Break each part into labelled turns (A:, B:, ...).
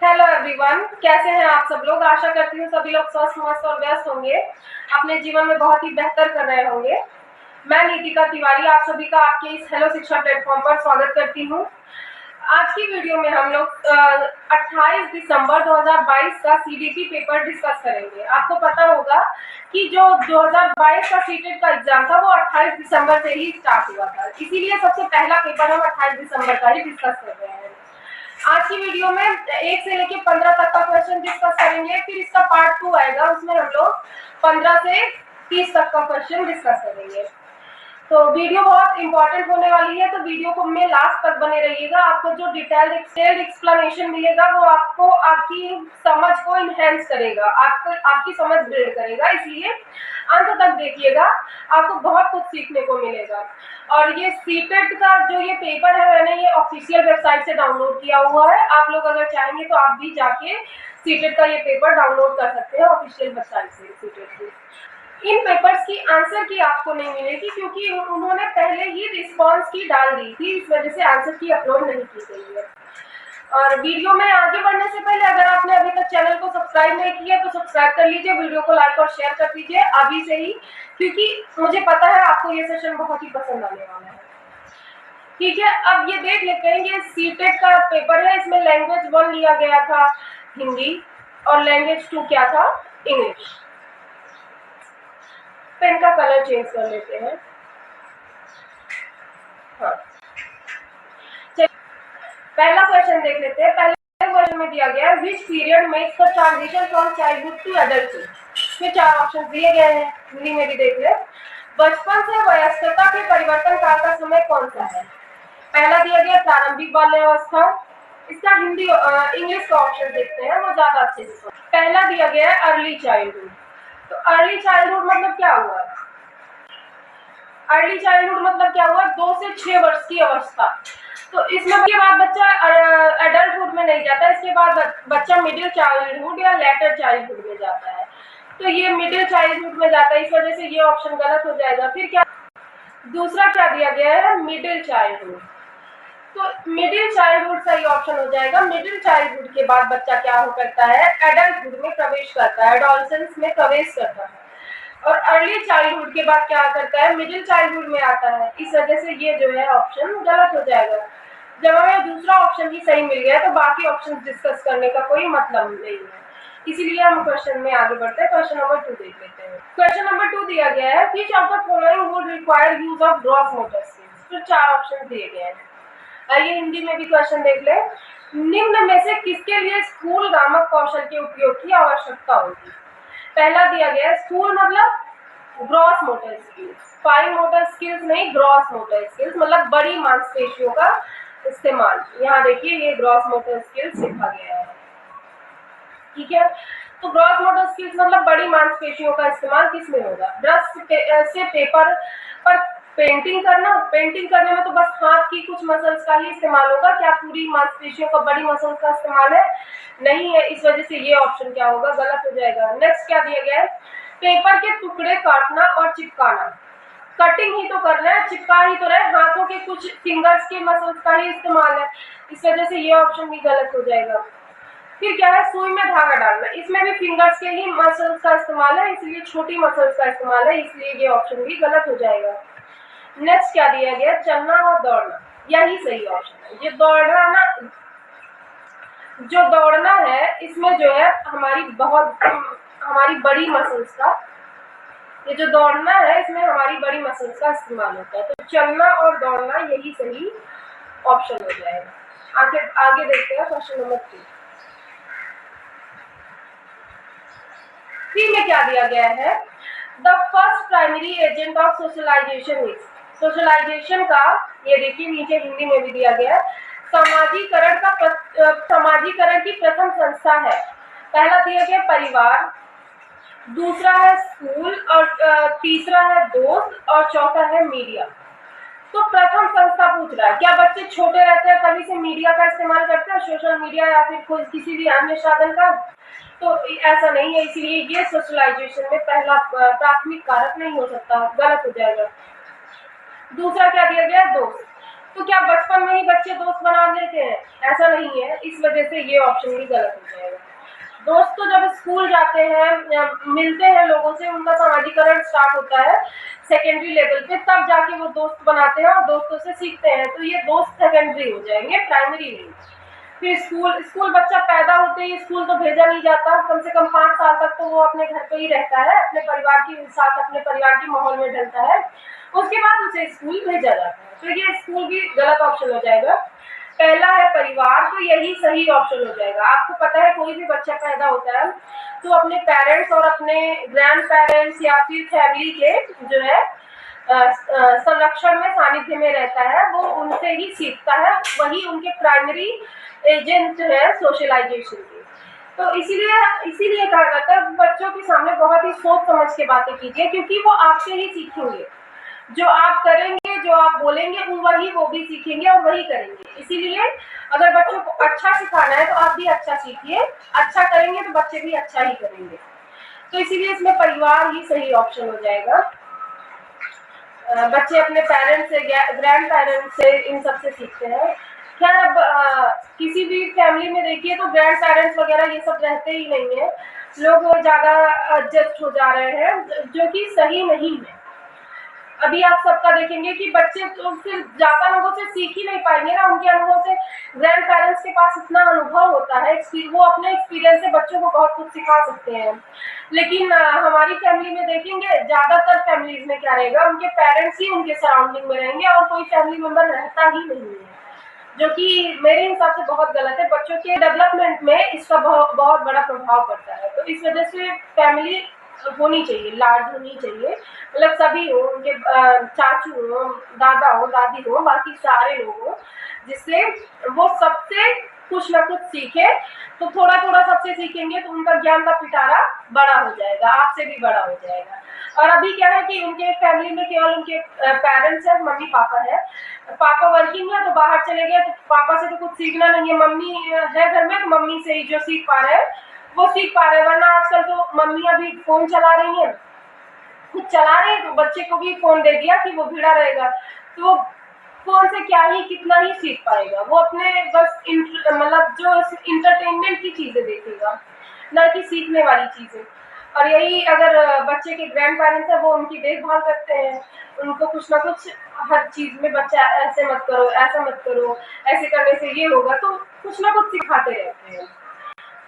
A: Hello everyone, कैसे हैं आप सब लोग। आशा करती हूँ सभी लोग स्वस्थ मस्त और व्यस्त होंगे, अपने जीवन में बहुत ही बेहतर कर रहे होंगे। मैं नीतिका तिवारी आप सभी का आपके इस हेलो शिक्षा प्लेटफॉर्म पर स्वागत करती हूँ। आज की वीडियो में हम लोग 28 दिसंबर 2022 का सीडीपी पेपर डिस्कस करेंगे। आपको पता होगा कि जो 2022 का सीटेट का एग्जाम था वो 28 दिसंबर से ही स्टार्ट हुआ था, इसीलिए सबसे पहला पेपर हम 28 दिसंबर का ही डिस्कस कर रहे हैं। आज की वीडियो में 1 से लेकर 15 तक का क्वेश्चन डिस्कस करेंगे, फिर इसका पार्ट 2 आएगा, उसमें हम लोग 15 से 30 तक का क्वेश्चन डिस्कस करेंगे। तो वीडियो बहुत इंपॉर्टेंट होने वाली है, तो वीडियो को में लास्ट तक बने रहिएगा। आपको जो डिटेल्ड एक्सप्लेनेशन मिलेगा वो आपको आपकी समझ को इनहेंस करेगा, आपकी समझ बिल्ड करेगा, इसलिए अंत तक देखिएगा, आपको बहुत कुछ सीखने को मिलेगा। और ये सीटेट का जो ये पेपर है, मैंने ये ऑफिशियल वेबसाइट से डाउनलोड किया हुआ है। आप लोग अगर चाहेंगे तो आप भी जाके सीटेट का ये पेपर डाउनलोड कर सकते हैं ऑफिशियल वेबसाइट से सीटेट की। इन पेपर्स की आंसर की आपको नहीं मिलेगी, क्योंकि उन्होंने पहले ही रिस्पांस की डाल दी थी, इस वजह से आंसर की अपलोड नहीं की गई है। और वीडियो में आगे बढ़ने से पहले अगर आपने अभी तक चैनल को सब्सक्राइब नहीं किया तो सब्सक्राइब कर लीजिए, वीडियो को लाइक और शेयर कर दीजिए अभी से ही, क्योंकि मुझे पता है आपको ये सेशन बहुत ही पसंद आने वाला है। ठीक है, अब ये देख लेते हैं, ये सीटेट का पेपर है, इसमें लैंग्वेज 1 लिया गया था हिंदी और लैंग्वेज 2 क्या था, इंग्लिश। पेन का कलर चेंज कर लेते हैं। हाँ, पहला क्वेश्चन देख लेते हैं। पहले क्वेश्चन में दिया गया है which period makes the transition from childhood to adulthood. इसमें 4 ऑप्शन दिए गए हैं, हिंदी में भी देख ले। बचपन से वयस्कता के परिवर्तन काल का समय कौन सा है। पहला दिया गया प्रारंभिक बाल्यावस्था, इसका हिंदी इंग्लिश का ऑप्शन देखते हैं, वो ज्यादा अच्छे से। पहला दिया गया है अर्ली चाइल्डहुड। तो अर्ली चाइल्डहुड मतलब क्या हुआ, अर्ली चाइल्डहुड मतलब क्या हुआ, 2 से 6 वर्ष की अवस्था। तो इसमें के बाद बच्चा एडल्टहुड में नहीं जाता, इसके बाद बच्चा मिडिल चाइल्डहुड या लेटर चाइल्डहुड में जाता है। तो ये मिडिल चाइल्डहुड में जाता है, इस वजह से ये ऑप्शन गलत हो जाएगा। फिर क्या दूसरा क्या दिया गया है, मिडिल चाइल्डहुड। तो मिडिल चाइल्डहुड सही ऑप्शन हो जाएगा। मिडिल चाइल्डहुड के बाद बच्चा क्या हो करता है, एडल्टहुड में प्रवेश करता है, एडोलसेंस में प्रवेश करता है। और अर्ली चाइल्डहुड के बाद क्या करता है, मिडिल चाइल्डहुड में आता है, इस वजह से ये जो है ऑप्शन गलत हो जाएगा। जब हमें दूसरा ऑप्शन ही सही मिल गया तो बाकी ऑप्शन डिस्कस करने का कोई मतलब नहीं है, इसीलिए हम क्वेश्चन में आगे बढ़ते हैं। क्वेश्चन नंबर 2 देख लेते हैं। क्वेश्चन नंबर 2 दिया गया है which of the following would require use of gross motor skills. तो 4 ऑप्शन दिए गए हैं। आइए हिंदी में भी क्वेश्चन देख ले। निम्न में से किसके लिए स्थूल गामक कौशल के उपयोग की आवश्यकता होगी। पहला दिया गया स्थूल मतलब gross motor skills, fine motor skills नहीं, ग्रॉस मोटर स्किल्स मतलब बड़ी मांसपेशियों का इस्तेमाल। यहाँ देखिए ये ग्रॉस मोटर स्किल्स लिखा गया है, ठीक है। तो ग्रॉस मोटर स्किल्स मतलब बड़ी मांसपेशियों का इस्तेमाल किस में होगा, ब्रश से पेपर पर पेंटिंग करना। पेंटिंग करने में तो बस हाथ की कुछ मसल्स का ही इस्तेमाल होगा, क्या पूरी मांसपेशियों का, बड़ी मसल्स का इस्तेमाल है, नहीं है, इस वजह से ये ऑप्शन क्या होगा, गलत हो जाएगा। नेक्स्ट क्या दिया गया है, पेपर के टुकड़े काटना और चिपकाना। कटिंग ही तो करना है, चिपका ही तो रहे, हाथों के कुछ फिंगर्स के मसल्स का ही इस्तेमाल है, इस वजह से ये ऑप्शन भी गलत हो जाएगा। फिर क्या है, सुई में धागा डालना, इसमें भी फिंगर्स के ही मसल्स का इस्तेमाल है, इसलिए छोटी मसल्स का इस्तेमाल है, इसलिए ये ऑप्शन भी गलत हो जाएगा। नेक्स्ट क्या दिया गया, चलना और दौड़ना, यही सही ऑप्शन है। ये दौड़ना ना, जो दौड़ना है इसमें जो है हमारी बड़ी मसल्स का, ये जो दौड़ना है इसमें हमारी बड़ी मसल्स का इस्तेमाल होता है। तो चलना और दौड़ना यही सही ऑप्शन हो जाएगा। आगे देखते हैं क्वेश्चन नंबर 3। में क्या दिया गया है, the first primary agent of socialisation is. Socialisation का ये देखिए नीचे हिंदी में भी दिया गया है, समाजीकरण की प्रथम संस्था है। पहला दिया गया परिवार, दूसरा है स्कूल, और तीसरा है दोस्त, और चौथा है मीडिया। तो प्रथम संस्था पूछ रहा है, क्या बच्चे छोटे रहते हैं तभी से मीडिया का इस्तेमाल करते हैं, सोशल मीडिया या फिर कोई किसी भी अन्य साधन का, तो ऐसा नहीं है, इसलिए ये सोशलाइजेशन में पहला प्राथमिक कारक नहीं हो सकता, गलत हो जाएगा। दूसरा क्या दिया गया, दोस्त। तो क्या बचपन में ही बच्चे दोस्त बना लेते हैं? ऐसा नहीं है, इस वजह से ये ऑप्शन भी गलत हो जाएगा। दोस्त तो जब स्कूल जाते हैं या मिलते हैं लोगों से, उनका सामाजिकरण स्टार्ट होता है सेकेंडरी लेवल पे, तब जाके वो दोस्त बनाते हैं और दोस्तों से सीखते हैं। तो ये दोस्त सेकेंडरी हो जाएंगे, प्राइमरी नहीं। फिर स्कूल बच्चा पैदा होते ही स्कूल तो भेजा नहीं जाता, कम से कम 5 साल तक तो वो अपने घर पे ही रहता है, अपने परिवार के साथ अपने परिवार के माहौल में ढलता है, उसके बाद उसे स्कूल भेजा जाता है। तो ये स्कूल भी गलत ऑप्शन हो जाएगा। पहला है परिवार, तो यही सही ऑप्शन हो जाएगा। आपको पता है कोई भी बच्चा पैदा होता है तो अपने पेरेंट्स और अपने ग्रैंड पेरेंट्स या फिर फैमिली के जो है संरक्षण में, सानिध्य में रहता है, वो उनसे ही सीखता है, वही उनके प्राइमरी एजेंट है सोशलाइजेशन के। तो इसीलिए कहा जाता है बच्चों के सामने बहुत ही सोच समझ के बातें कीजिए, क्योंकि वो आपसे ही सीखेंगे। जो आप करेंगे, जो आप बोलेंगे, वही वो भी सीखेंगे और वही करेंगे। इसीलिए अगर बच्चों को अच्छा सिखाना है तो आप भी अच्छा सीखिए, अच्छा करेंगे तो बच्चे भी अच्छा ही करेंगे। तो इसीलिए इसमें परिवार ही सही ऑप्शन हो जाएगा। बच्चे अपने पेरेंट्स से, ग्रैंड पेरेंट्स से, इन सब से सीखते हैं। खैर, अब किसी भी फैमिली में देखिए तो ग्रैंड पेरेंट्स वगैरह ये सब रहते ही नहीं है, लोग ज़्यादा एडजस्ट हो जा रहे हैं, जो कि सही नहीं है। अभी आप सबका देखेंगे कि बच्चे तो फिर ज़्यादा लोगों से सीख ही नहीं पाएंगे ना, उनके अनुभव से। ग्रैंड पेरेंट्स के पास इतना अनुभव होता है, वो अपने एक्सपीरियंस से बच्चों को बहुत कुछ सिखा सकते हैं। लेकिन हमारी फैमिली में देखेंगे, ज़्यादातर फैमिलीज में क्या रहेगा, उनके पेरेंट्स ही उनके सराउंडिंग में रहेंगे और कोई फैमिली मेम्बर रहता ही नहीं है, जो कि मेरे हिसाब से बहुत गलत है। बच्चों के डेवलपमेंट में इसका बहुत बड़ा प्रभाव पड़ता है। तो इस वजह से फैमिली होनी चाहिए, लार्ज होनी चाहिए, मतलब सभी हो, उनके चाचू हो, दादा हो, दादी हो, बाकी सारे लोग हो, जिससे वो सबसे कुछ ना कुछ सीखे। तो थोड़ा थोड़ा सबसे सीखेंगे तो उनका ज्ञान का पिटारा बड़ा हो जाएगा, आपसे भी बड़ा हो जाएगा। और अभी क्या है कि उनके फैमिली में केवल उनके पेरेंट्स है, मम्मी पापा है। पापा वर्किंग है तो बाहर चले गए, तो पापा से तो कुछ सीखना नहीं है, मम्मी है घर में तो मम्मी से ही जो सीख पा रहे हैं वो सीख पा रहे हैं। वरना आजकल तो मम्मियाँ भी फोन चला रही हैं, कुछ चला रहे हैं तो बच्चे को भी फोन दे दिया कि वो भिड़ा रहेगा, तो फोन से क्या ही कितना ही सीख पाएगा। वो अपने बस मतलब जो इंटरटेनमेंट की चीजें देखेगा, ना कि सीखने वाली चीजें। और यही अगर बच्चे के ग्रैंड पेरेंट्स है, वो उनकी देखभाल करते हैं, उनको कुछ ना कुछ हर चीज में, बच्चा ऐसे मत करो, ऐसा मत करो, ऐसे करने से ये होगा, तो कुछ ना कुछ सिखाते रहते हैं।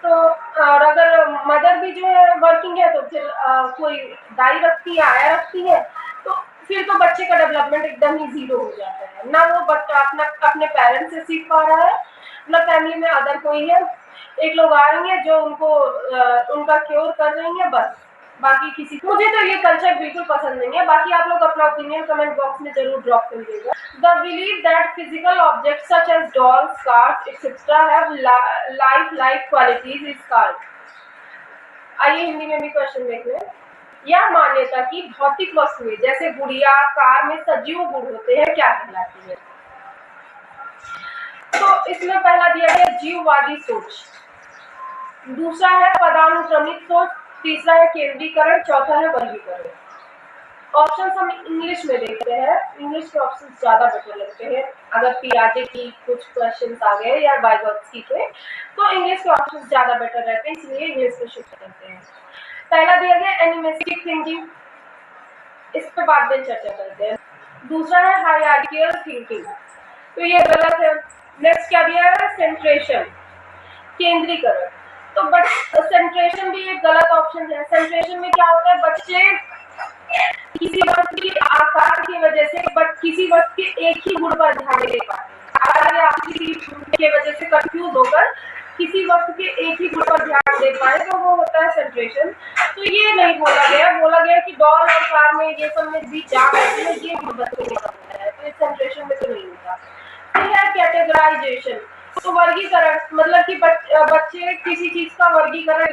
A: तो और अगर मदर भी जो है वर्किंग है तो फिर कोई दाई रखती है, आया रखती है, तो फिर तो बच्चे का डेवलपमेंट एकदम ही जीरो हो जाता है। ना वो बच्चा अपने पेरेंट्स से सीख पा रहा है, ना फैमिली में अदर कोई है। एक लोग आ रही है जो उनको उनका क्योर कर रही है बस, बाकी किसी। मुझे तो ये कल्चर बिल्कुल पसंद नहीं है। बाकी आप लोग अपना ओपिनियन कमेंट बॉक्स में जरूर ड्रॉप करिएगा। The believe that physical objects such as dolls, cars etcetera have life qualities is called. आइए हिंदी में भी क्वेश्चन देख लें। यह मान्यता कि भौतिक वस्तुएं जैसे गुड़िया, कार में सजीव गुण होते हैं क्या कहलाती है? तो इसमें पहला दिया गया जीववादी सोच, दूसरा है पदानुक्रमित सोच, तीसरा है केंद्रीकरण, चौथा है वर्गीकरण। ऑप्शन हम इंग्लिश में देखते हैं, इंग्लिश के ऑप्शन ज्यादा बेटर लगते हैं। अगर पियाजे की कुछ क्वेश्चंस आ गए या वाइगोत्स्की के, तो इंग्लिश के ऑप्शन ज्यादा बेटर रहते हैं, इसलिए इंग्लिश में शिफ्ट करते हैं। पहला दिया गया एनिमिस्टिक थिंकिंग, इस पर बाद में चर्चा करते हैं। दूसरा है हायरार्किकल थिंकिंग, तो ये गलत है। नेक्स्ट क्या दिया है? सेंट्रेशन, केंद्रीकरण। तो बट सेंट्रेशन भी एक गलत ऑप्शन है। सेंट्रेशन में क्या होता है, बच्चे किसी वस्तु के आकार की वजह से किसी वस्तु के एक ही गुण पर ध्यान दे पाते हैं, आप किसी की वजह से कंफ्यूज होकर किसी वस्तु के एक ही गुण पर ध्यान दे पाए, तो वो होता है सेंट्रेशन। तो ये नहीं बोला गया कि डॉल और कार में ये सब में भी जा रहती है, ये बच्चों को होता है, तो इस सेंट्रेशन में तो नहीं होता। फिर है कैटेगराइजेशन, तो वर्गीकरण, मतलब कि बच्चे किसी चीज का वर्गीकरण,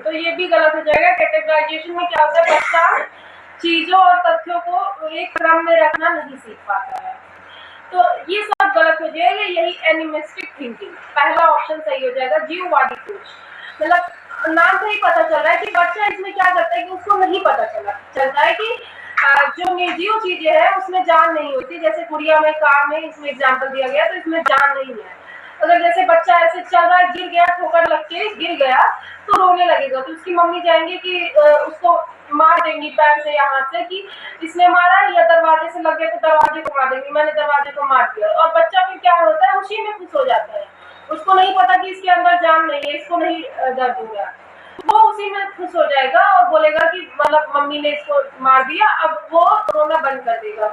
A: तो ये भी गलत हो जाएगा। कैटेगराइजेशन में क्या होता है, बच्चा चीजों और तथ्यों को एक क्रम में रखना नहीं सीख पाता है, तो ये सब गलत हो जाएगा। यही एनिमिस्टिक थिंकिंग, पहला ऑप्शन सही हो जाएगा, जीववादी सोच। मतलब नाम से ही पता चल रहा है कि बच्चा इसमें क्या करता है कि उसको नहीं पता चलता है कि जो निर्जीव चीजें हैं उसमें जान नहीं होती, जैसे गुड़िया में, कार में, इसमें एग्जाम्पल दिया गया, तो इसमें जान नहीं है। अगर जैसे बच्चा ऐसे चल रहा है, गिर गया, ठोकर लग के गिर गया तो रोने लगेगा, तो उसकी मम्मी जाएंगी कि उसको मार देंगी पैर से या हाथ से कि इसने मारा, या दरवाजे से लग गया तो दरवाजे को मार देंगी, मैंने दरवाजे को मार दिया। और बच्चा फिर क्या होता है, उसी में खुश हो जाता है, उसको नहीं पता कि इसके अंदर जान नहीं है, इसको नहीं दर्द हो गया, वो उसी में खुश हो जाएगा और बोलेगा कि मतलब मम्मी ने इसको मार दिया, अब वो रोना बंद कर देगा,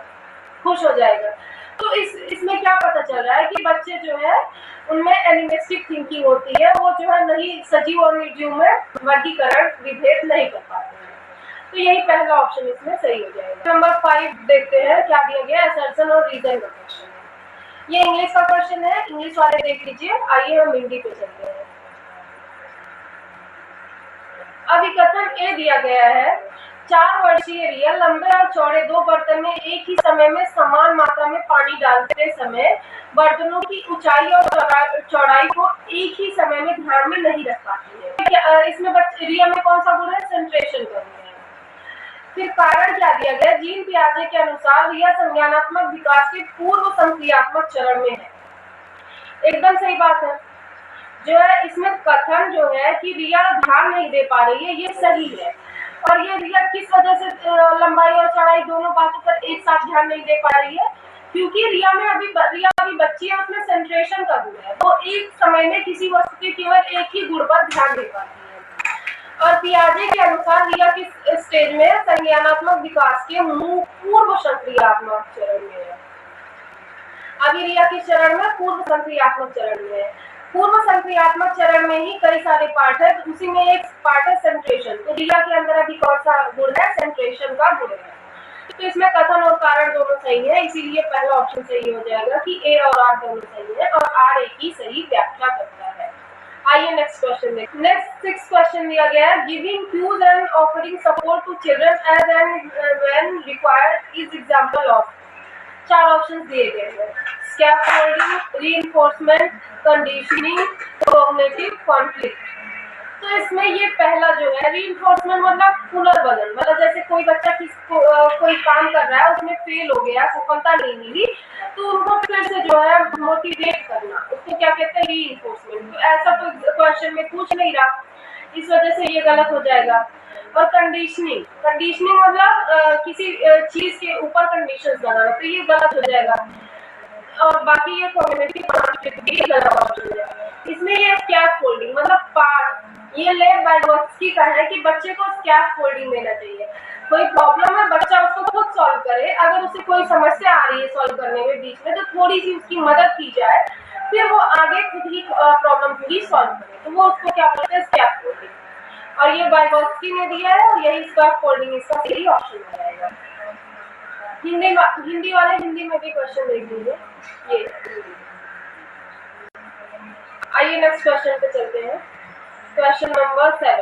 A: खुश हो जाएगा। तो इसमें क्या पता चल रहा है कि बच्चे जो है उनमें एनिमिस्टिक थिंकिंग होती है, वो जो है नहीं सजीव और निर्जीव में वर्गीकरण विभेद नहीं कर पाते हैं। तो यही पहला ऑप्शन इसमें सही हो जाएगा। नंबर 5 देखते हैं क्या दिया गया, असर्शन और रीजन का क्वेश्चन है। ये इंग्लिश का क्वेश्चन है, इंग्लिश वाले देख लीजिए। आइए हम हिंदी पे चलते हैं। अभिकथन ए दिया गया है, 4 वर्षीय रिया लंबे और चौड़े 2 बर्तन में एक ही समय में समान मात्रा में पानी डालते समय बर्तनों की ऊंचाई और चौड़ाई को एक ही समय में ध्यान में नहीं रख पाती है। इसमें रिया में कौन सा गुण है, सेंट्रेशन का गुण है। फिर कारण क्या दिया गया, जीन पियाजे के अनुसार रिया संज्ञानात्मक विकास के पूर्व संक्रियात्मक चरण में है। एकदम सही बात है। जो है इसमें कथन जो है कि रिया ध्यान नहीं दे पा रही है, ये सही है। और ये रिया किस वजह से लंबाई और चौड़ाई दोनों बातों पर एक साथ ध्यान नहीं दे पा रही है, क्योंकि रिया अभी बच्ची है, उसमें सेंट्रेशन का गुण है, वो एक समय में किसी वस्तु के केवल एक ही गुण पर ध्यान दे पाती है। और पियाजे के अनुसार रिया किस स्टेज में, संज्ञानात्मक विकास के पूर्व संक्रियात्मक चरण में है। अभी रिया किस चरण में, पूर्व संक्रियात्मक चरण में है। पूर्व संक्रियात्मक चरण में ही कई सारे पार्ट है, उसी में एक पार्ट है सेंट्रेशन। तो रिया के अंदर अभी कौन सा गुण है, सेंट्रेशन का गुण है। तो इसमें कथन और कारण दोनों सही है, इसीलिए पहला ऑप्शन सही हो जाएगा कि ए और आर दोनों सही है और आर ए की सही व्याख्या करता है। आइए नेक्स्ट क्वेश्चन देखते हैं। नेक्स्ट 6 क्वेश्चन दिया गया है, giving cues and offering support to children as and when required is example of. 4 options दिए गए हैं, scaffolding, reinforcement, conditioning, cognitive conflict. तो इसमें ये पहला जो है रीइंफोर्समेंट मतलब पुनर्बलन, मतलब जैसे कोई बच्चा कोई काम कर रहा है, उसमें फेल हो गया, सफलता नहीं मिली, तो उनको फिर से जो है मोटिवेट करना, उसको क्या कहते हैं, रीइंफोर्समेंट। तो ऐसा तो क्वेश्चन में पूछ नहीं रहा, इस वजह से ये गलत हो जाएगा। और कंडीशनिंग मतलब किसी चीज के ऊपर कंडीशंस लगाना, तो ये गलत हो जाएगा। और बाकी ये कॉग्निटिव कॉन्फ्लिक्ट भी गलत ऑप्शन है। इसमें ये स्कैफोल्डिंग मतलब पार्ट, ये लेव वाइगोत्स्की का है कि बच्चे को स्कैफोल्डिंग देना चाहिए। कोई प्रॉब्लम है, बच्चा उसको खुद सॉल्व करे, अगर उसे कोई समस्या आ रही है सॉल्व करने में बीच में, तो थोड़ी सी उसकी मदद की जाए, फिर वो आगे खुद ही प्रॉब्लम खुद ही सॉल्व करे, तो वो उसको क्या बोलते हैं, स्कैफोल्डिंग। और ये वाइगोत्स्की ने दिया है, और यही स्कैफोल्डिंग इसका सही ऑप्शन हो जाएगा। हिंदी वाले हिंदी में भी क्वेश्चन देख लीजिए। ये आइए नेक्स्ट क्वेश्चन पे चलते हैं। Question number 7,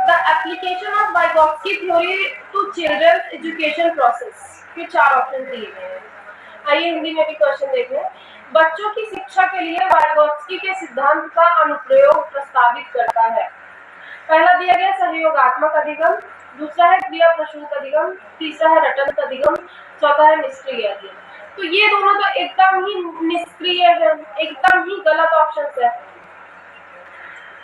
A: the application of Vygotsky theory to children's education process के 4 ऑप्शन दिए गए हैं। आइए हिंदी में भी क्वेश्चन देखें। बच्चों की शिक्षा के लिए वाइगोत्स्की के सिद्धांत का अनुप्रयोग प्रस्तावित करता है। पहला दिया गया सहयोगात्मक अधिगम, दूसरा है क्रिया प्रसूत अधिगम, तीसरा है रटंत अधिगम, चौथा है निष्क्रिय अधिगम। तो ये दोनों तो एकदम ही निष्क्रिय है, एकदम ही गलत ऑप्शन है।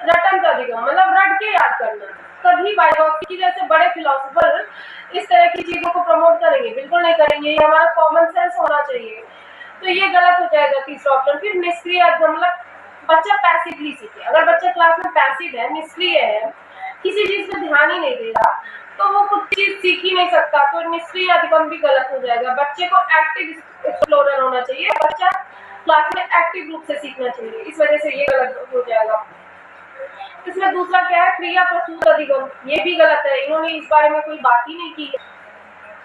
A: रटंत अधिगम मतलब रट के याद करना, तभी वाइगोत्स्की जैसे बड़े फिलोसोफर इस तरह की चीजों को प्रमोट करेंगे, बिल्कुल नहीं करेंगे, ये हमारा कॉमन सेंस होना चाहिए। तो ये गलत हो जाएगा तीसरा ऑप्शन। फिर निष्क्रिय अधिगम मतलब बच्चा पैसिवली सीखे। अगर बच्चा क्लास में पैसिव है, निष्क्रिय है, किसी चीज पे ध्यान ही नहीं दे रहा, तो वो कुछ चीज सीख ही नहीं सकता, तो निष्क्रिय अधिगम भी गलत हो जाएगा। बच्चे को एक्टिव एक्सप्लोरर होना चाहिए, बच्चा क्लास में एक्टिव रूप से सीखना चाहिए, इस वजह से ये गलत हो जाएगा। इसमें दूसरा क्या है, क्रिया प्रसूत अधिगम, ये भी गलत है, इन्होंने इस बारे में कोई बात ही नहीं की।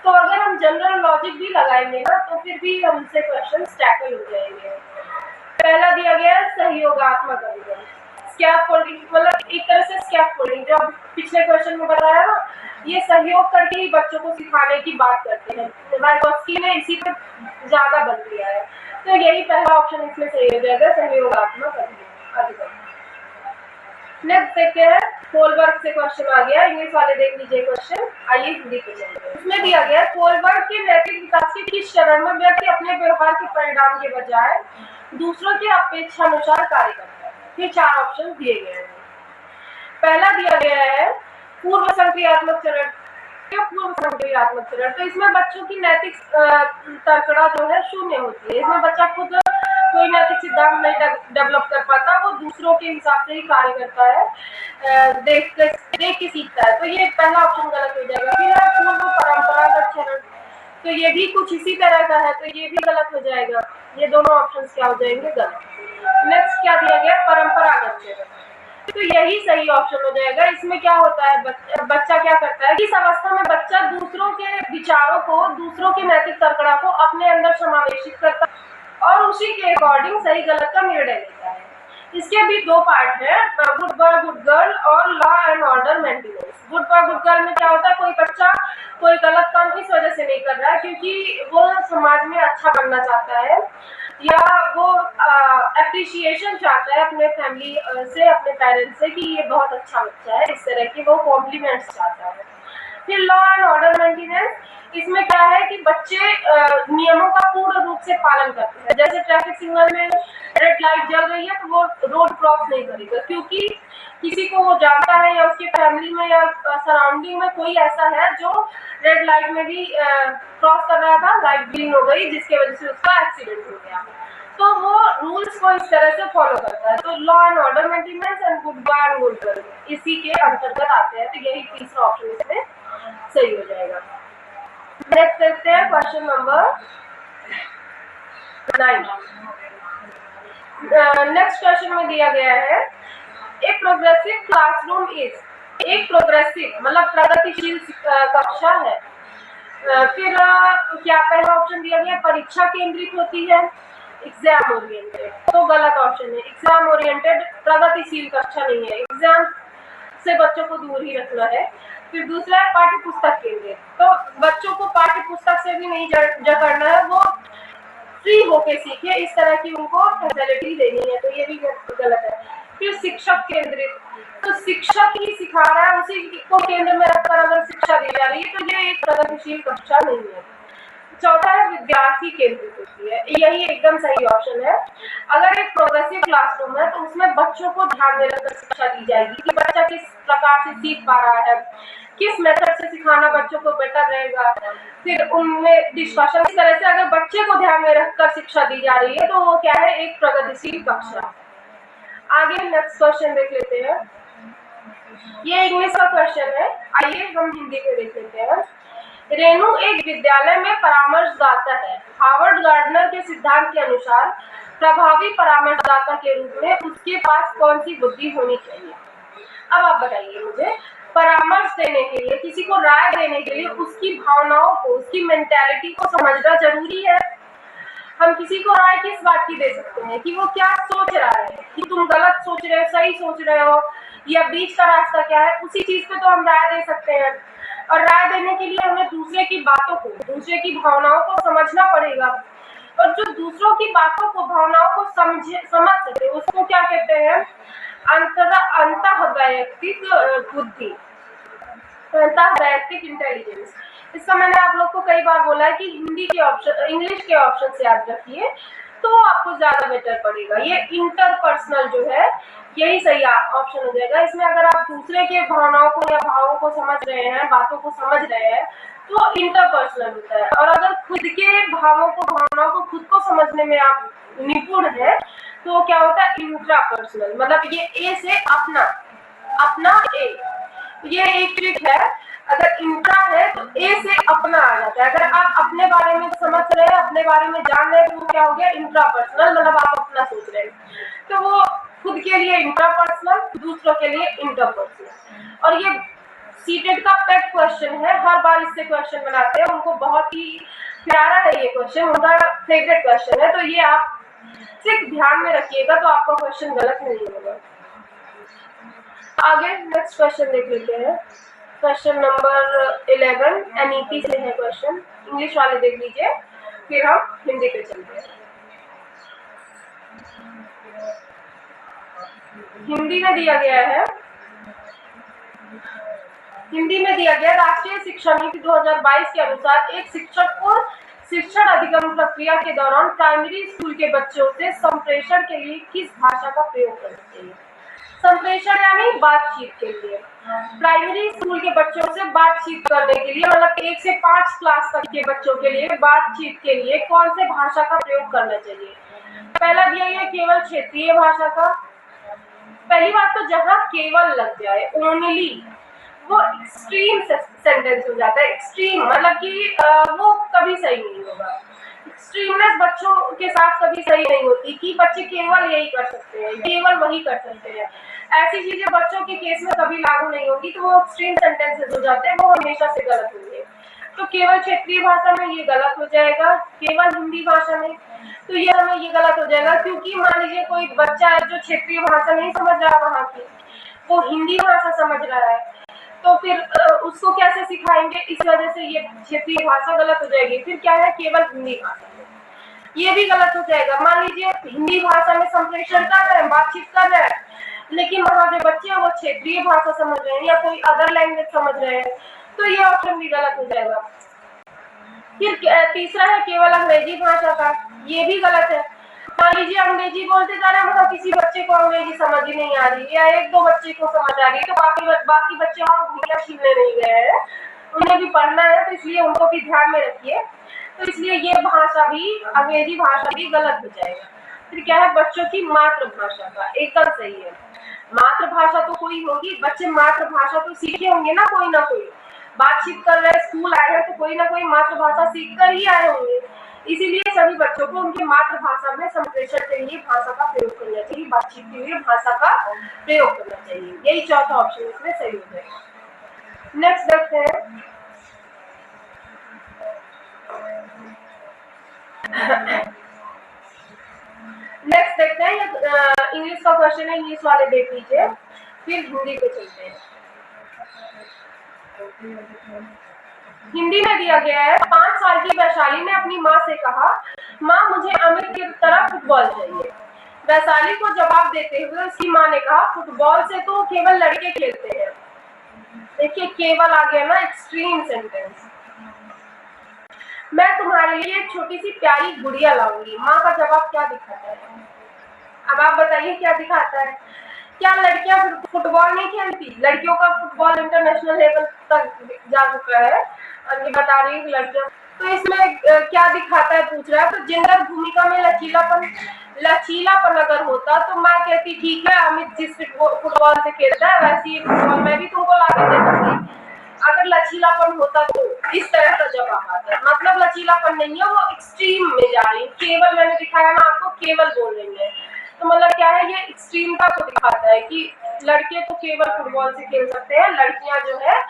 A: तो अगर हम जनरल लॉजिक भी लगाएंगे ना, तो फिर भी हमसे क्वेश्चन टैकल हो जाएंगे। पहला दिया गया सहयोगात्मक अधिगम, स्कैफोल्डिंग मतलब एक तरह से स्कैफोल्डिंग जो पिछले क्वेश्चन में बताया ना, ये सहयोग करके ही बच्चों को सिखाने की बात करते हैं। वाइगोत्स्की ने इसी पे ज्यादा बल दिया है, तो यही पहला ऑप्शन इसमें सही हो जाएगा, सहयोगात्मक अधिगम। नेक्स्ट देखते हैं, कोलबर्ग से क्वेश्चन आ गया, इंग्लिश वाले देख लीजिए क्वेश्चन। आइए हिंदी पे चलते हैं। इसमें दिया गया है, कोलबर्ग के नैतिक विकास के किस चरण में व्यक्ति अपने व्यवहार के परिणाम के बजाय दूसरों की अपेक्षा अनुसार कार्य करता है। ये 4 ऑप्शन दिए गए हैं। पहला दिया गया है पूर्व संक्रियात्मक चरण। पूर्व संक्रियात्मक चरण, तो इसमें बच्चों की नैतिक तर्कड़ा जो है शून्य होती है। इसमें बच्चा खुद कोई नैतिक सिद्धांत नहीं डेवलप कर पाता, वो दूसरों के हिसाब से ही कार्य करता है, देख के सीखता है। तो ये पहला ऑप्शन गलत हो जाएगा। फिर पूर्व परंपरागत चरण, तो ये भी कुछ इसी तरह का है, तो ये भी गलत हो जाएगा। ये दोनों ऑप्शन क्या हो जाएंगे? गलत। नेक्स्ट क्या दिया गया? परंपरागत चरण, तो यही सही ऑप्शन हो जाएगा। इसमें क्या होता है, बच्चा क्या करता है, इस अवस्था में बच्चा दूसरों के विचारों को, दूसरों के नैतिक तर्कड़ा को अपने अंदर समावेशित करता है और उसी के अकॉर्डिंग सही गलत का निर्णय लेता है। इसके भी 2 पार्ट है, गुड बॉय गुड गर्ल और law and order maintenance. Good boy good girl में क्या होता है, कोई बच्चा कोई गलत काम इस वजह से नहीं कर रहा है क्योंकि वो समाज में अच्छा बनना चाहता है, या वो एप्रिसिएशन चाहता है अपने फैमिली से, अपने पेरेंट्स से कि ये बहुत अच्छा बच्चा है, इस तरह की वो कॉम्प्लीमेंट्स चाहता है। फिर लॉ एंड ऑर्डर मेंटेनेंस, इसमें क्या है कि बच्चे नियमों का पूर्ण रूप से पालन करते हैं। जैसे ट्रैफिक सिग्नल में रेड लाइट जल रही है तो वो रोड क्रॉस नहीं करेगा क्योंकि किसी को वो जानता है या उसके फैमिली में या सराउंडिंग में कोई ऐसा है जो रेड लाइट में भी क्रॉस कर रहा था, लाइट ग्रीन हो गई जिसकी वजह से उसका एक्सीडेंट हो गया। तो वो रूल्स को इस तरह से फॉलो करता है। तो law and order maintenance and good boy and good girl इसी के अंतर्गत आते हैं। तो यही तीसरा ऑप्शन इसमें सही हो जाएगा। नेक्स्ट देखते हैं क्वेश्चन नंबर 9। नेक्स्ट क्वेश्चन में दिया गया है, ए प्रोग्रेसिव क्लासरूम इज, एक प्रोग्रेसिव मतलब प्रगतिशील कक्षा है। फिर क्या पहला ऑप्शन दिया गया, परीक्षा केंद्रित होती है, एग्जाम ओरिएंटेड, तो गलत ऑप्शन है। एग्जाम ओरिएंटेड प्रगतिशील कक्षा नहीं है, एग्जाम से बच्चों को दूर ही रखना है। फिर दूसरा है पाठ्य पुस्तक केंद्रित, तो बच्चों को पाठ्य पुस्तक से भी नहीं जकड़ना है, वो फ्री होके सीखे, इस तरह की उनको फैसिलिटी देनी है, तो ये भी गलत है। फिर शिक्षक केंद्रित, तो शिक्षक ही सिखा रहा है, उसी को केंद्र में रखकर अगर शिक्षा दी जा रही है तो ये एक प्रगतिशील कक्षा नहीं है। चौथा है विद्यार्थी केंद्रित होती है, यही एकदम सही ऑप्शन है। अगर एक प्रोग्रेसिव क्लासरूम है तो उसमें बच्चों को ध्यान में रखकर शिक्षा दी जाएगी कि बच्चा किस प्रकार से सीख पा रहा है, किस मेथड से सिखाना बच्चों को बेटर रहेगा। फिर उनमें डिस्कशन, इस तरह से अगर बच्चे को ध्यान में रखकर शिक्षा दी जा रही है तो वो क्या है, एक प्रगतिशील कक्षा। आगे नेक्स्ट क्वेश्चन देख लेते हैं, ये इंग्लिश का क्वेश्चन है, आइए हम हिंदी में देख लेते हैं। रेनू एक विद्यालय में परामर्शदाता है। हार्वर्ड गार्डनर के सिद्धांत के अनुसार प्रभावी परामर्शदाता के रूप में उसके पास कौन सी बुद्धि होनी चाहिए? अब आप बताइए मुझे, परामर्श देने के लिए, किसी को राय देने के लिए उसकी भावनाओं को, उसकी मेंटालिटी को समझना जरूरी है। हम किसी को राय किस बात की दे सकते हैं कि वो क्या सोच रहा है, कि तुम गलत सोच रहे हो, सही सोच रहे हो, या बीच का रास्ता क्या है, उसी चीज पे तो हम राय दे सकते हैं। और राय देने के लिए हमें दूसरे की बातों को, दूसरे की भावनाओं को समझना पड़ेगा। और जो दूसरों की बातों को, भावनाओं को समझ सके उसको क्या कहते हैं, अंतःवैयक्तिक बुद्धि, अंतःवैयक्तिक इंटेलिजेंस। इसका मैंने आप लोग को कई बार बोला है कि हिंदी के ऑप्शन, इंग्लिश के ऑप्शन से याद रखिए तो आपको ज्यादा बेटर पड़ेगा। ये इंटरपर्सनल जो है यही सही ऑप्शन हो जाएगा। इसमें अगर आप दूसरे के भावनाओं को या भावों को समझ रहे हैं, बातों को समझ रहे हैं तो इंटरपर्सनल होता है। और अगर खुद के भावों को, भावनाओं को खुद को समझने में आप निपुण है तो क्या होता है, इंट्रापर्सनल, मतलब ये ए से अपना, अपना ए, ये एक ट्रिक है। अगर इंट्रा है तो ए से अपना आ जाता है। अगर आप अपने बारे में समझ रहे हैं, अपने बारे में जान रहे हैं तो वो क्या हो गया, इंट्रापर्सनल, मतलब आप अपना सोच रहे हैं। तो वो खुद के लिए इंट्रापर्सनल, दूसरों के लिए इंटरपर्सनल। और ये सीटेट का पेट क्वेश्चन है, हर बार इससे क्वेश्चन बनाते हैं, उनको बहुत ही प्यारा है ये क्वेश्चन, उनका फेवरेट क्वेश्चन है। तो ये आप सिर्फ ध्यान में रखिएगा तो आपका क्वेश्चन गलत नहीं होगा। आगे नेक्स्ट क्वेश्चन देख लेते हैं, क्वेश्चन नंबर 11, एनईपी से है क्वेश्चन, इंग्लिश वाले देख लीजिए, फिर हम हिंदी पे चलते हैं। हिंदी में दिया गया है, हिंदी में दिया गया राष्ट्रीय शिक्षा नीति 2022 के अनुसार एक शिक्षक को शिक्षण अधिगम प्रक्रिया के दौरान प्राइमरी स्कूल के बच्चों से संप्रेषण के लिए किस भाषा का प्रयोग करना चाहिए। संप्रेषण यानी बातचीत के लिए, प्राइमरी स्कूल के बच्चों से बातचीत करने के लिए, मतलब 1 से 5 क्लास तक के बच्चों के लिए बातचीत के लिए कौन से भाषा का प्रयोग करना चाहिए। पहला दिया गया केवल क्षेत्रीय भाषा का। पहली बात तो जहां केवल लग जाए, ओनली, वो एक्सट्रीम सेंटेंस हो जाता है। एक्सट्रीम मतलब कि वो कभी सही नहीं होगा। एक्सट्रीमनेस बच्चों के साथ कभी सही नहीं होती कि बच्चे केवल यही कर सकते हैं, केवल वही कर सकते हैं। ऐसी चीजें बच्चों के केस में कभी लागू नहीं होगी, तो वो एक्सट्रीम सेंटेंसेस हो जाते हैं, वो हमेशा से गलत होंगे। तो केवल क्षेत्रीय भाषा में ये गलत हो जाएगा, केवल हिंदी भाषा में तो ये हमें ये गलत हो जाएगा, क्योंकि मान लीजिए कोई बच्चा है जो क्षेत्रीय भाषा नहीं समझ रहा वहाँ की, वो हिंदी भाषा समझ रहा है, तो फिर उसको कैसे सिखाएंगे। इस वजह से ये क्षेत्रीय भाषा गलत हो जाएगी। फिर क्या है, केवल हिंदी भाषा में, ये भी गलत हो जाएगा। मान लीजिए हिंदी भाषा में संप्रेषण कर रहे हैं, बातचीत कर रहे हैं, लेकिन वहाँ जो बच्चे हैं वो क्षेत्रीय भाषा समझ रहे हैं या कोई अदर लैंग्वेज समझ रहे हैं, तो ये ऑप्शन भी गलत हो जाएगा। फिर तीसरा है केवल अंग्रेजी भाषा का, ये भी गलत है। मान लीजिए अंग्रेजी बोलते जा रहे हैं, मतलब किसी बच्चे को अंग्रेजी समझ ही नहीं आ रही या 1-2 बच्चे को समझ आ रही है, तो बाकी बच्चे वहाँ घुड़िया छीनने नहीं गए हैं, उन्हें भी पढ़ना है, तो इसलिए उनको भी ध्यान में रखिए। तो इसलिए ये भाषा भी, अंग्रेजी भाषा भी गलत हो जाएगा। फिर क्या है, बच्चों की मातृभाषा का, एकदम सही है। मातृभाषा तो कोई होगी, बच्चे मातृभाषा तो सीखे होंगे ना, कोई ना कोई बातचीत कर रहे हैं, स्कूल आए हैं, तो कोई ना कोई मातृभाषा सीख कर ही आए होंगे। इसीलिए सभी बच्चों को उनकी मातृभाषा में संप्रेषण के लिए भाषा का प्रयोग करना चाहिए, बातचीत के लिए भाषा का प्रयोग करना चाहिए। यही चौथा ऑप्शन इसमें सही हो जाएगा। नेक्स्ट देखते हैं, नेक्स्ट देखते हैं, ये इंग्लिश का क्वेश्चन है, इंग्लिश वाले देख लीजिए, फिर हिंदी पे चलते हैं। हिंदी में दिया गया है, 5 साल की वैशाली ने अपनी माँ से कहा, माँ मुझे अमित की तरह फुटबॉल चाहिए। वैशाली को जवाब देते हुए उसकी माँ ने कहा, फुटबॉल से तो केवल लड़के खेलते हैं। देखिए केवल आ गया ना, एक्सट्रीम सेंटेंस। मैं तुम्हारे लिए एक छोटी सी प्यारी गुड़िया लाऊंगी। माँ का जवाब क्या दिखाता है, अब आप बताइए क्या दिखाता है। क्या लड़कियां फुटबॉल नहीं खेलती? लड़कियों का फुटबॉल इंटरनेशनल लेवल तक जा चुका है, और ये बता रही है लड़कियां। तो इसमें क्या दिखाता है पूछ रहा है, तो जेंडर भूमिका में लचीलापन अगर होता तो मैं कहती ठीक है, अमित जिस फुटबॉल से खेलता है वैसी ही फुटबॉल मैं भी तुमको ला के दे दूंगी, अगर लचीलापन होता तो। इस तरह का जवाब आता है, मतलब लचीलापन नहीं है, वो एक्सट्रीम में जा रही है। केवल मैंने दिखाया ना आपको, केवल बोल रही है, तो मतलब क्या है, ये एक्सट्रीमता को दिखाता है कि लड़के तो केवल फुटबॉल से खेल सकते हैं, लड़कियां जो है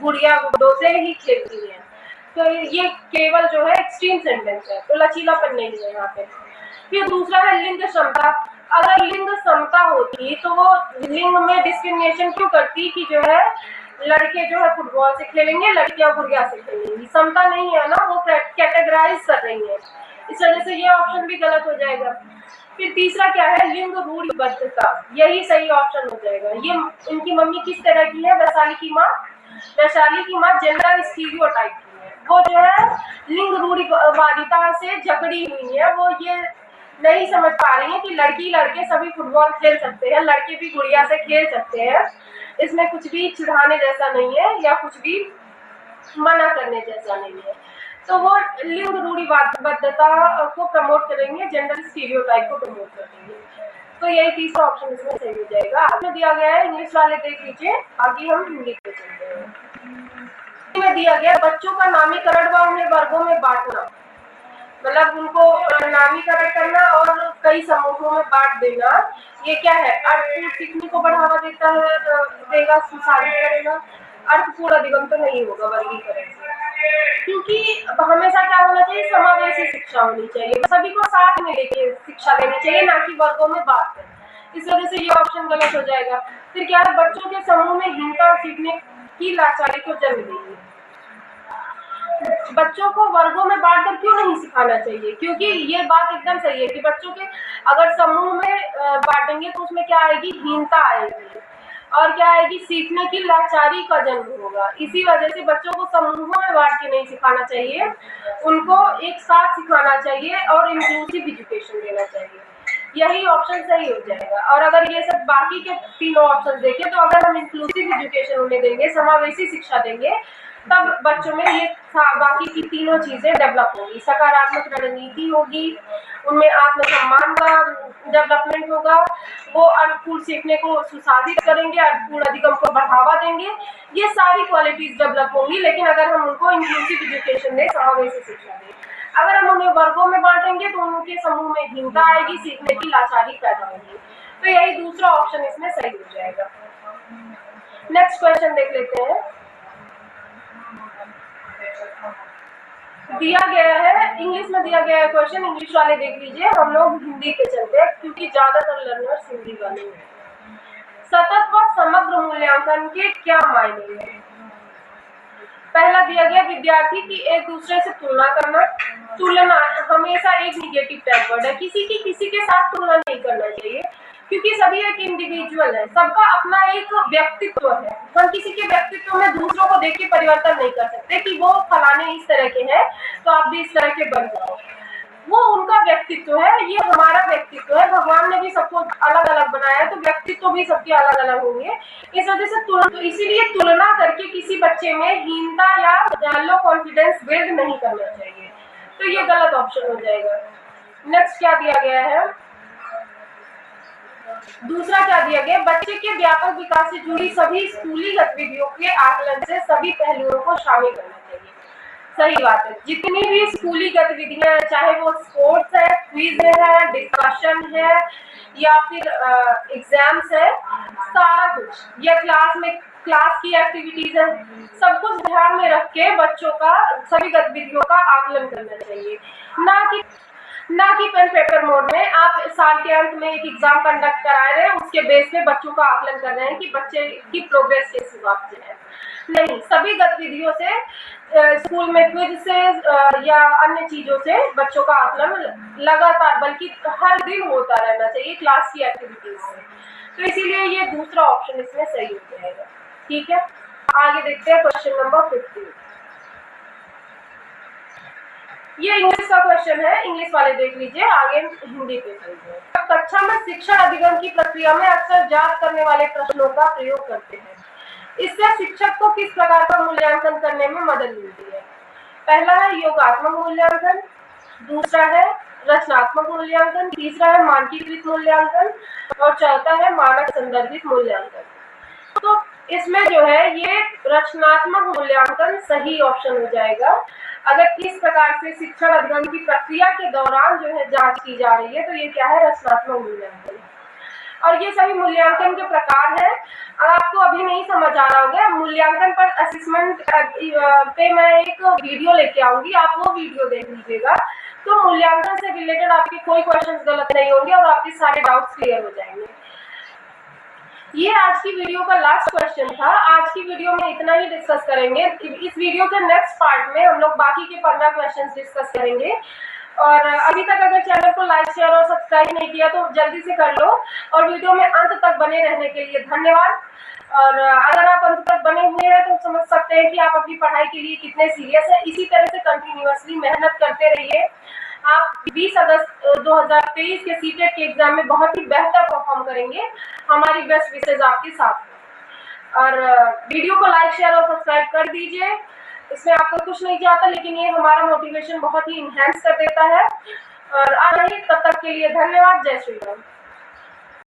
A: गुड़िया गुड्डों से ही खेलती हैं। तो ये केवल जो है एक्सट्रीम सेंटेंस है, तो लचीलापन नहीं है यहाँ पे। फिर दूसरा है लिंग समता। अगर लिंग समता होती तो वो लिंग में डिस्क्रिमिनेशन क्यों करती कि जो है लड़के जो है फुटबॉल से खेलेंगे, लड़कियां गुड़िया से खेलेंगी। समता नहीं है ना, वो कैटेगराइज कर रही है, इस वजह से ये ऑप्शन भी गलत हो जाएगा। फिर तीसरा क्या है, लिंग रूढ़िबद्धता, यही सही ऑप्शन हो जाएगा। ये इनकी मम्मी किस तरह की है, वैशाली की माँ जेंडर स्टीरियोटाइप की है, वो जो है लिंग रूढ़िवादिता से जकड़ी हुई है। वो ये नहीं समझ पा रही है कि लड़की लड़के सभी फुटबॉल खेल सकते हैं, लड़के भी गुड़िया से खेल सकते हैं, इसमें कुछ भी चिढ़ाने जैसा नहीं है या कुछ भी मना करने जैसा नहीं है। तो वो लिंग रूढ़िबद्धता को प्रमोट करेंगे, जेंडर स्टीरियोटाइप को प्रमोट करेंगे। तो यही तीसरा ऑप्शन इसमें सही हो जाएगा। आपने दिया गया है, इंग्लिश वाले देख लीजिए, आगे हम हिंदी पे चलते हैं। हिंदी में दिया गया, बच्चों का नामीकरण व उन्हें वर्गों में बांटना, मतलब उनको नामीकरण करना और कई समूहों में बांट देना। ये क्या है, अर्थपूर्ण सीखने को बढ़ावा देता है, देगा, सुशासित करेगा। अर्थपूर्ण अधिगम तो नहीं होगा वर्गीकरण से, क्योंकि हमेशा क्या होना चाहिए, समावेशी शिक्षा होनी चाहिए, सभी को साथ में लेके शिक्षा देनी चाहिए, ना कि वर्गों में बांट कर। इस वजह से ये ऑप्शन गलत हो जाएगा। फिर क्या है, बच्चों के समूह में हिंसा और सीखने की लाचारी को जन्म देगी। बच्चों को वर्गों में बांटकर क्यों नहीं सिखाना चाहिए, क्योंकि ये बात एकदम सही है कि बच्चों के अगर समूह में बांटेंगे तो उसमें क्या आएगी, हीनता आएगी और क्या आएगी, सीखने की लाचारी का जन्म होगा। इसी वजह से बच्चों को समूहों में बांट के नहीं सिखाना चाहिए, उनको एक साथ सिखाना चाहिए और इंक्लूसिव एजुकेशन देना चाहिए। यही ऑप्शन सही हो जाएगा। और अगर ये सब बाकी के तीनों ऑप्शन देखें तो अगर हम इंक्लूसिव एजुकेशन उन्हें देंगे, समावेशी शिक्षा देंगे, तब बच्चों में ये बाकी की तीनों चीजें डेवलप होगी। सकारात्मक रणनीति होगी, उनमें आत्मसम्मान का डेवलपमेंट होगा, वो अर्थपूर्ण सीखने को सुसाधित करेंगे, अर्थपूर्ण अधिगम को बढ़ावा देंगे। ये सारी क्वालिटीज डेवलप होंगी, लेकिन अगर हम उनको इंक्लूसिव एजुकेशन दें, समावेशी शिक्षा दें। अगर हम उन्हें वर्गों में बांटेंगे तो उनके समूह में हीनता आएगी, सीखने की लाचारी पैदा होगी। तो यही दूसरा ऑप्शन इसमें सही हो जाएगा। नेक्स्ट क्वेश्चन देख लेते हैं। दिया गया है, इंग्लिश में दिया गया है क्वेश्चन, इंग्लिश वाले देख लीजिए, हम लोग हिंदी पे चलते हैं क्योंकि ज्यादातर लर्नर्स हिंदी वाले हैं। सतत व समग्र मूल्यांकन के क्या मायने हैं? पहला दिया गया विद्यार्थी की एक दूसरे से तुलना करना। तुलना हमेशा एक निगेटिव टैग वर्ड है, किसी के साथ तुलना नहीं करना चाहिए क्योंकि सभी एक इंडिविजुअल है, सबका अपना एक व्यक्तित्व है। हम किसी के व्यक्तित्व में दूसरों को देख के परिवर्तन नहीं कर सकते कि वो फलाने इस तरह के हैं तो आप भी इस तरह के बन जाओ। वो उनका व्यक्तित्व है, ये हमारा व्यक्तित्व है। भगवान ने भी सबको अलग अलग बनाया है तो व्यक्तित्व भी सबके अलग अलग होंगे। इस वजह से तो इसीलिए तुलना करके किसी बच्चे में हीनता या लो कॉन्फिडेंस बिल्ड नहीं करना चाहिए। तो ये गलत ऑप्शन हो जाएगा। नेक्स्ट क्या दिया गया है? दूसरा क्या दिया गया? बच्चे के व्यापक विकास से जुड़ी सभी स्कूली गतिविधियों के आकलन से सभी पहलुओं को शामिल करना चाहिए। सही बात है, जितनी भी स्कूली गतिविधियां, चाहे वो स्पोर्ट्स है, क्विज है, डिस्कशन है या फिर एग्जाम्स है, सारा कुछ, या क्लास की एक्टिविटीज है, सब कुछ ध्यान में रख के बच्चों का सभी गतिविधियों का आकलन करना चाहिए। ना कि पेन पेपर मोड में आप साल के अंत में एक एग्जाम कंडक्ट करा रहे हैं, उसके बेस पे बच्चों का आकलन कर रहे हैं कि बच्चे की प्रोग्रेस किस हिसाब से है। नहीं, सभी गतिविधियों से, स्कूल में क्विज से या अन्य चीजों से बच्चों का आकलन लगातार बल्कि हर दिन होता रहना चाहिए क्लास की एक्टिविटीज से। तो इसीलिए ये दूसरा ऑप्शन इसमें सही हो जाएगा। ठीक है, आगे देखते हैं क्वेश्चन नंबर 15। ये इंग्लिश का क्वेश्चन है, इंग्लिश वाले देख लीजिए, आगे हिंदी पे चलते हैं। कक्षा में शिक्षण अधिगम की प्रक्रिया में अक्सर जांच करने वाले प्रश्नों का प्रयोग करते हैं। इससे शिक्षक को किस प्रकार का मूल्यांकन करने में मदद मिलती है? पहला है योगात्मक मूल्यांकन, दूसरा है रचनात्मक मूल्यांकन, तीसरा है मानकीकृत मूल्यांकन और चौथा है मानक संदर्भित मूल्यांकन। तो इसमें जो है ये रचनात्मक मूल्यांकन सही ऑप्शन हो जाएगा। अगर इस प्रकार से शिक्षण अधिगम की प्रक्रिया के दौरान जो है जांच की जा रही है तो ये क्या है? रचनात्मक मूल्यांकन। और ये सभी मूल्यांकन के प्रकार है। आपको अभी नहीं समझ आ रहा होगा, मूल्यांकन पर असेसमेंट पे मैं एक वीडियो लेके आऊंगी, आप वो वीडियो देख लीजिएगा। तो मूल्यांकन से रिलेटेड आपके कोई क्वेश्चंस गलत नहीं होंगे और आपके सारे डाउट्स क्लियर हो जाएंगे। ये आज की वीडियो का लास्ट क्वेश्चन था। आज की वीडियो में इतना ही डिस्कस करेंगे। इस वीडियो के नेक्स्ट पार्ट में हम लोग बाकी के 15 क्वेश्चंस डिस्कस करेंगे। और अभी तक अगर चैनल को लाइक, शेयर और सब्सक्राइब नहीं किया तो जल्दी से कर लो। और वीडियो में अंत तक बने रहने के लिए धन्यवाद। और अगर आप अंत तक बने हुए हैं तो समझ सकते हैं कि आप अपनी पढ़ाई के लिए कितने सीरियस हैं। इसी तरह से कंटिन्यूअसली मेहनत करते रहिए। आप 20 अगस्त 2023 के सीटेट के एग्जाम में बहुत ही बेहतर परफॉर्म करेंगे। हमारी बेस्ट विशेष आपके साथ है। और वीडियो को लाइक, शेयर और सब्सक्राइब कर दीजिए। इसमें आपको कुछ नहीं चाहता, लेकिन ये हमारा मोटिवेशन बहुत ही इनहेंस कर देता है। और आज तब तक के लिए धन्यवाद। जय श्री राम।